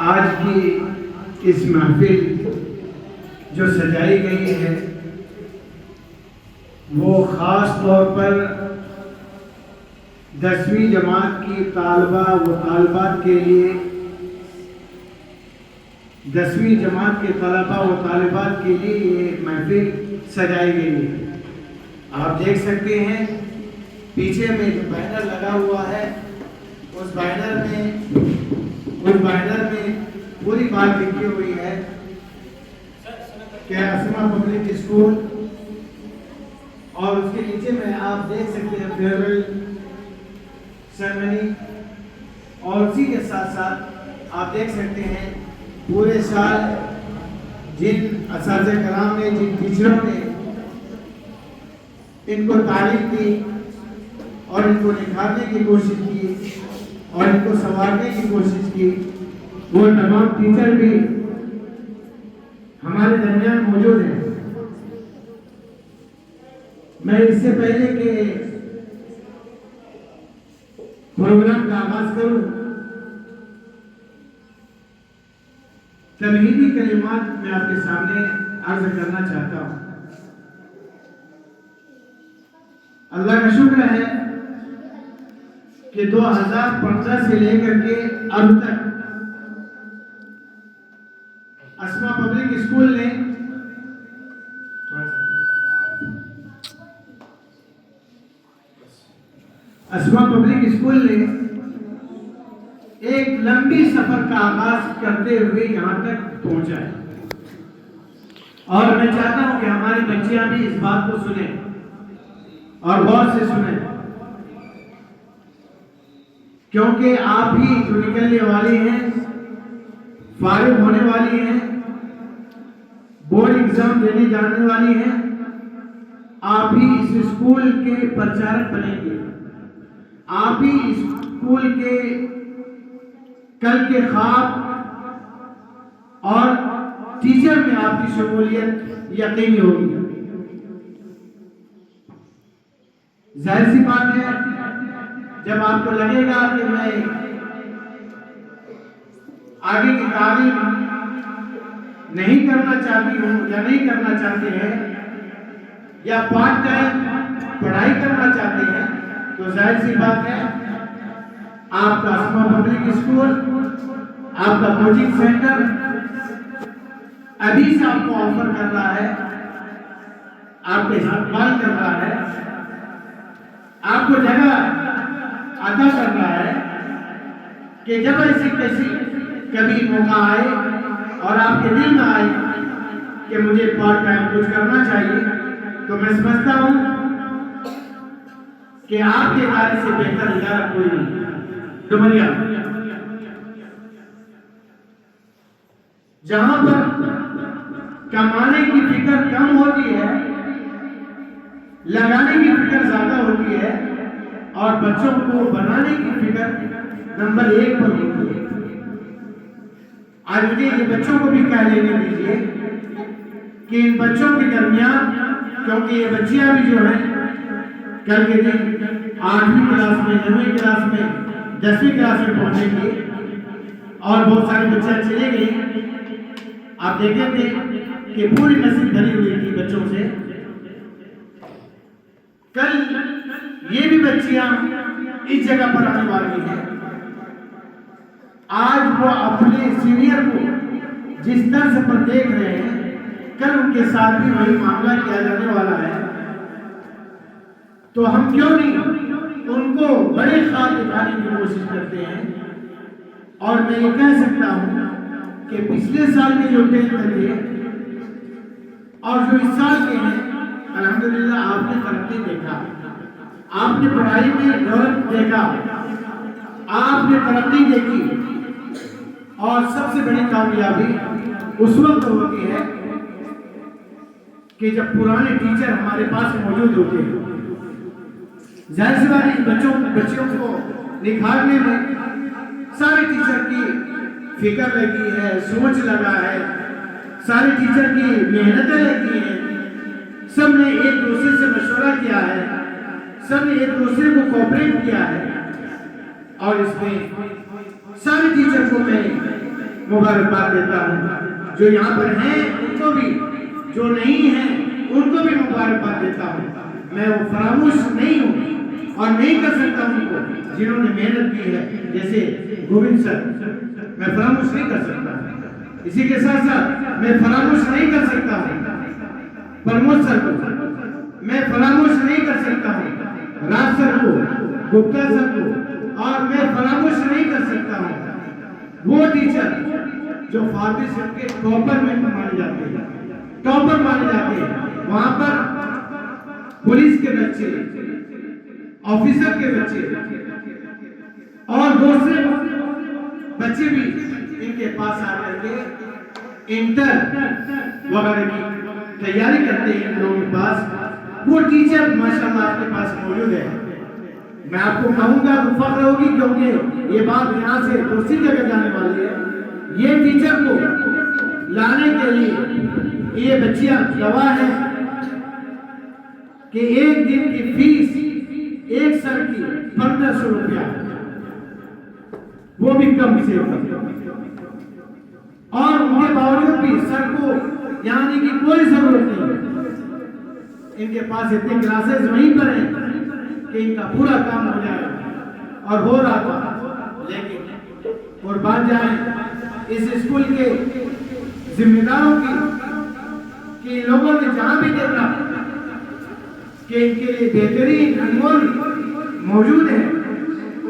आज की इस महफिल जो सजाई गई है वो ख़ास तौर पर 10वीं जमात की तालबा व तालबात के लिए 10वीं जमात के तलबा व तालिबात के लिए ये महफिल सजाई गई है। आप देख सकते हैं पीछे में जो बैनर लगा हुआ है उस बैनर में पूरी बात लिखी हुई है कि असमा पब्लिक स्कूल, और उसके नीचे में आप देख सकते हैं फेयरवेल सेरेमनी, और उसी के साथ साथ आप देख सकते हैं पूरे साल जिन असातिज़ा कराम ने, जिन टीचरों ने इनको तालीम दी और इनको निखारने की कोशिश की और इनको संवारने की कोशिश की, वो तमाम टीचर भी हमारे दरमियान मौजूद हैं। मैं इससे पहले के प्रोग्राम का आगाज करूं, तमहीदी कलिमात मैं आपके सामने अर्ज करना चाहता हूं। अल्लाह का शुक्र है कि 2015 से लेकर के अब तक असमा पब्लिक स्कूल ने एक लंबी सफर का आगाज करते हुए यहां तक पहुंचा है, और मैं चाहता हूं कि हमारी बच्चियां भी इस बात को सुने और गौर से सुने, क्योंकि आप ही जो निकलने वाली हैं, फारिग होने वाली हैं, बोर्ड एग्जाम देने जाने वाली हैं, आप ही इस स्कूल के प्रचारक बनेंगे, आप ही इस स्कूल के कल के ख्वाब और टीचर में आपकी शमूलियत यकीनी होगी। जाहिर सी बात है, जब आपको लगेगा कि मैं आगे की तालीम नहीं करना चाहती हूँ या नहीं करना चाहते हैं या पार्ट टाइम पढ़ाई करना चाहते हैं, तो जाहिर सी बात है आपका असमा पब्लिक स्कूल, आपका कोचिंग सेंटर अभी से आपको ऑफर कर रहा है, आपके इस्तेमाल कर रहा है, आपको जगह अदा कर रहा है कि जब ऐसी कभी मौका आए और आपके दिल में आए कि मुझे पार्ट टाइम कुछ करना चाहिए, तो मैं समझता हूं कि आपके इदारे से बेहतर इदारा कोई नहीं। डुमरिया जहां पर कमाने की फिक्र कम होती है, लगाने की फिक्र ज्यादा होती है, और बच्चों को बनाने की फिक्र नंबर 1 पर होती है। आज मुझे ये बच्चों को भी कह लेने दीजिए कि इन बच्चों के दरमियान, क्योंकि ये बच्चियां भी जो हैं कल के दिन 8वीं क्लास में, 9वीं क्लास में, 10वीं क्लास में पहुंचेंगे, और बहुत सारी बच्चियां चले गई। आप देखते थे कि पूरी नस्ल भरी हुई थी बच्चों से। कल ये भी बच्चियां इस जगह पर आने वाली हैं। आज वो अपने सीनियर को जिस तरह से पर देख रहे हैं, कल उनके साथ भी वही मामला किया जाने वाला है। तो हम क्यों नहीं उनको बड़े ख्वाब दिखाने की कोशिश करते हैं। और मैं ये कह सकता हूं कि पिछले साल के जो 10th थे और जो इस साल के हैं, अल्हम्दुलिल्लाह आपने तरक्की देखा, आपने पढ़ाई में डेवलप देखा, आपने तरक्की देखी, और सबसे बड़ी कामयाबी उस वक्त होती है कि जब पुराने टीचर हमारे पास मौजूद होते हैं। जाहिर सी बात है, बच्चियों को निखारने में सारे टीचर की फिक्र लगी है, सोच लगा है, सारे टीचर की मेहनतें लगी हैं, सब ने एक दूसरे से मशवरा किया है, सब ने एक दूसरे को कोऑपरेट किया है, और इसमें सारे टीचर को मैं मुबारकबाद देता हूँ। जो यहाँ पर हैं उनको भी, जो नहीं हैं उनको भी मुबारकबाद देता हूँ। मैं वो फरामोश नहीं हूँ और नहीं कर सकता उनको जिन्होंने मेहनत की है, जैसे गोविंद सर, मैं फरामोश नहीं कर सकता। इसी के साथ साथ मैं फरामोश नहीं कर सकता हूँ प्रमोद सर को, मैं फरामोश नहीं कर सकता हूँ राज सर को, गुप्ता सर को, और मैं फरामोश नहीं कर सकता हूँ वो टीचर जो फार्मेसी के टॉपर में माने जाते हैं, टॉपर माने जाते हैं। वहां पर पुलिस के बच्चे, ऑफिसर के बच्चे और दूसरे बच्चे भी इनके पास आकर के इंटर वगैरह की तैयारी करते हैं। इन लोगों के पास वो टीचर माशाल्लाह आपके पास मौजूद है। मैं आपको कहूंगा तो फख्र होगी, क्योंकि ये बात यहाँ से दूसरी जगह जाने वाली है। ये टीचर को लाने के लिए ये बच्चियां गवाह है कि एक दिन की फीस एक सर की 1500 रुपया, वो भी कम से कम, और उनके बावजूद भी सर को यानी कि कोई जरूरत नहीं। इनके पास इतने क्लासेस वहीं पर हैं कि इनका पूरा काम हो जाए और हो रहा था। लेकिन कुर्बान जाए इस स्कूल के जिम्मेदारों की कि लोगों ने जहां भी देखा कि इनके लिए बेहतरीन अनमोल मौजूद है,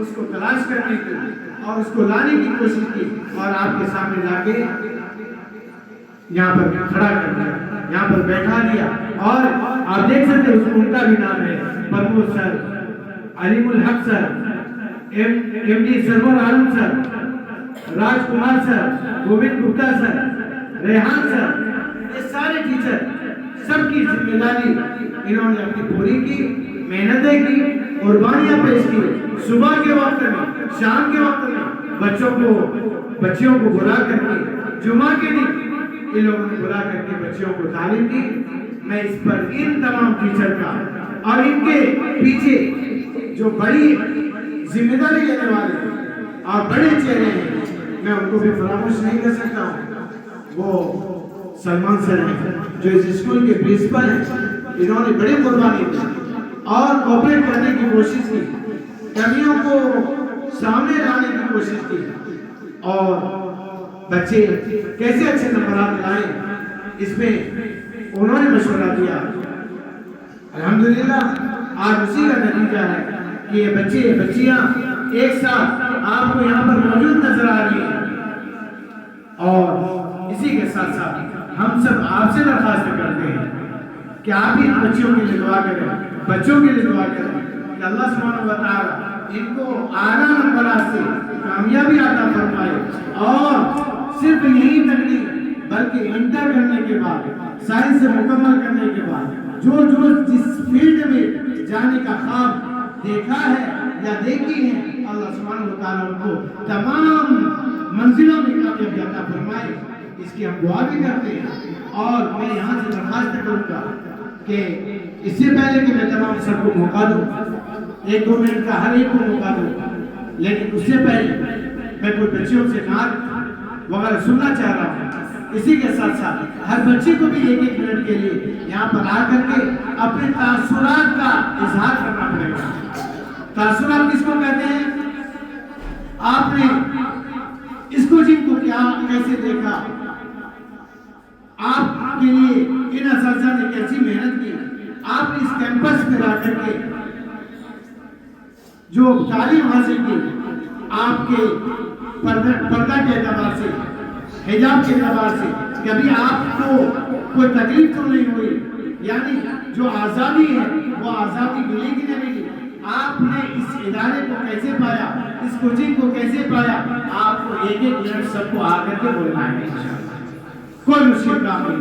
उसको तलाश करने की और उसको लाने की कोशिश की और आपके सामने लाके यहाँ पर खड़ा कर दिया, यहाँ पर बैठा दिया। और आप देख सकते हैं उसको, उनका भी नाम है Pramod sir, Alimul Haq sir, MD Sarwar Alam sir, Rajkumar sir, Govind Gupta sir, Rehan sir, ये सारे टीचर, सबकी जिम्मेदारी इन्होंने अपनी पूरी की, मेहनतें की, कुर्बानियां पेश की। सुबह के वक्त में, शाम के वक्त में बच्चियों को बुला करके जुमा के दिन इन लोगों ने बुला करके बच्चियों को तालीम दी। मैं इस पर इन तमाम टीचर का और इनके पीछे जो बड़ी जिम्मेदारी लेने वाले और बड़े चेहरे हैं, मैं उनको भी फरामोश नहीं कर सकता हूँ। वो सलमान सर हैं जो इस स्कूल के प्रिंसिपल हैं। इन्होंने बड़ी कुर्बानी दी और कोऑपरेट करने की कोशिश की, कमियों को सामने लाने की कोशिश की और बच्चे कैसे अच्छे नंबर लाएं, इसमें उन्होंने मशवरा दिया। अल्हम्दुलिल्लाह आज उसी का नतीजा है कि ये बच्चे बच्चियां एक साथ आपको यहाँ पर मौजूद नजर आ रही हैं। और इसी के साथ साथ हम सब आपसे दरखास्त करते हैं कि आप इन बच्चियों के लिए दुआ करें, बच्चों के लिए दुआ करें कि अल्लाह सुब्हानहू व तआला इनको आला नंबरात से कामयाबी अता फरमाए और सिर्फ यही तक नहीं बल्कि इंटर करने के बाद, साइंस से मुकम्मल करने के बाद जो जिस फील्ड में जाने का ख्वाब देखा है या देखी है, अल्लाह सुब्हानहू व तआला उनको तमाम मंजिलों में कामयाबी अता फरमाए। इसकी हम दुआ भी करते हैं। और मैं यहाँ से दरखास्त करूँगा कि इससे पहले कि मैं तमाम सबको मौका दूँ, 1-2 मिनट का हर एक को मौका दूँ, लेकिन उससे पहले मैं कुछ बच्चियों से नात वगैरह सुनना चाह रहा हूँ। इसी के साथ साथ हर बच्चे को भी 1-1 मिनट के लिए यहाँ पर आकर के अपने तासुरात का इजहार करना पड़ेगा। तासुरात किसको कहते हैं? आपने इसको जिनको क्या कैसे देखा, आपके लिए इन असातिज़ा ने कैसी मेहनत की, आप इस कैंपस में आकर के जो तालीम हासिल की, आपके पर्दा के एतबार से, हिजाब के एतबार से कभी आपको कोई तकलीफ तो नहीं हुई, यानी जो आज़ादी है वो आज़ादी मिली कि नहीं मिली, आपने इस इदारे को कैसे पाया, इस कोचिंग को कैसे पाया, आपको 1-1 मिनट सबको आकर के बोलना है। कोई मुश्किल काम नहीं,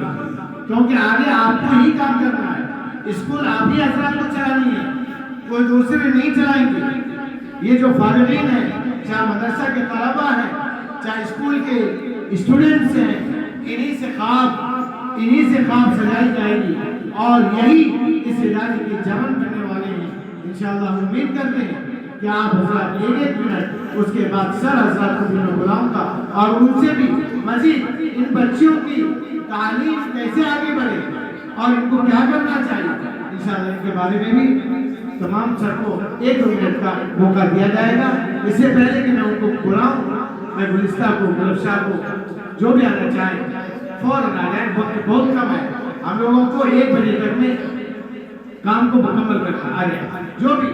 क्योंकि आगे आपको ही काम करना है। स्कूल आप ही हजरात को चलानी है, कोई दूसरे नहीं चलाएंगे। ये जो फारिगीन है, चाहे मदरसा के तलबा हैं, चाहे स्कूल के स्टूडेंट्स हैं, इन्हीं से ख्वाब सजाई जाएगी और यही इस इदारे की जान करने वाले हैं। इंशाअल्लाह हम उम्मीद करते हैं कि आप हजरत एक मिनट, उसके बाद सर हजरत को भी मैं बुलाऊंगा और उनसे भी मजीद इन बच्चियों की तालीम कैसे आगे बढ़े और इनको क्या करना चाहिए, इंशाअल्लाह इनके बारे में भी तमाम सर को 1 मिनट का मौका दिया जाएगा। इससे पहले कि मैं उनको बुलाऊं, मैं गुलिस्ता को, गुलशाह को, जो भी आना चाहे फौरन आ जाए, वक्त बहुत कम है, हम लोगों को 1 बजे तक में काम को मुकम्मल करना आ जाए। जो भी